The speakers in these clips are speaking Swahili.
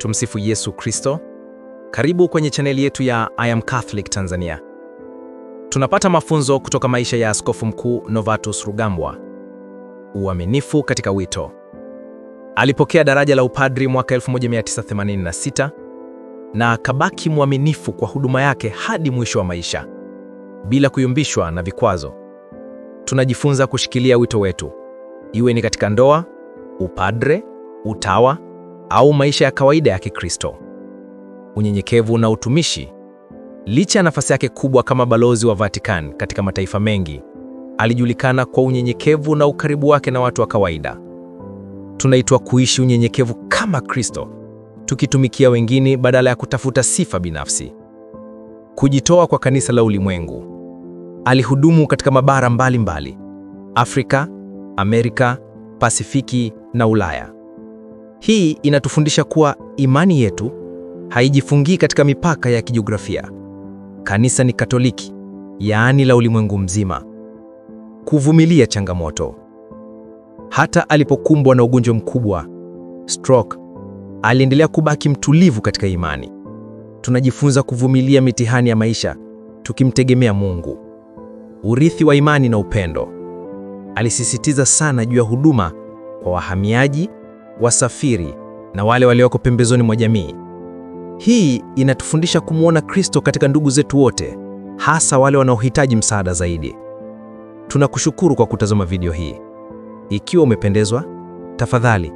Tumsifu Yesu Kristo. Karibu kwenye chaneli yetu ya I Am Catholic Tanzania. Tunapata mafunzo kutoka maisha ya Askofu Mkuu Novatus Rugambwa. Uaminifu katika wito. Alipokea daraja la upadri mwaka 1986 na akabaki mwaminifu kwa huduma yake hadi mwisho wa maisha, bila kuyumbishwa na vikwazo. Tunajifunza kushikilia wito wetu, iwe ni katika ndoa, upadre, utawa au maisha ya kawaida ya Kikristo. Unyenyekevu na utumishi. Licha ya nafasi yake kubwa kama balozi wa Vatican katika mataifa mengi, alijulikana kwa unyenyekevu na ukaribu wake na watu wa kawaida. Tunaitwa kuishi unyenyekevu kama Kristo, tukitumikia wengine badala ya kutafuta sifa binafsi. Kujitoa kwa kanisa la ulimwengu. Alihudumu katika mabara mbalimbali: Afrika, Amerika, Pasifiki na Ulaya. Hii inatufundisha kuwa imani yetu haijifungii katika mipaka ya kijiografia. Kanisa ni Katoliki, yaani la ulimwengu mzima. Kuvumilia changamoto. Hata alipokumbwa na ugonjwa mkubwa, stroke, aliendelea kubaki mtulivu katika imani. Tunajifunza kuvumilia mitihani ya maisha tukimtegemea Mungu. Urithi wa imani na upendo. Alisisitiza sana juu ya huduma kwa wahamiaji, wasafiri na wale walioko pembezoni mwa jamii. Hii inatufundisha kumwona Kristo katika ndugu zetu wote, hasa wale wanaohitaji msaada zaidi. Tunakushukuru kwa kutazama video hii. Ikiwa umependezwa, tafadhali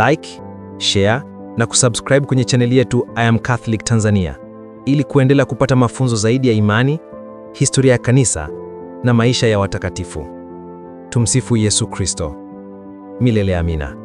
like, share na kusubscribe kwenye chaneli yetu I Am Catholic Tanzania ili kuendelea kupata mafunzo zaidi ya imani, historia ya kanisa na maisha ya watakatifu. Tumsifu Yesu Kristo. Milele amina.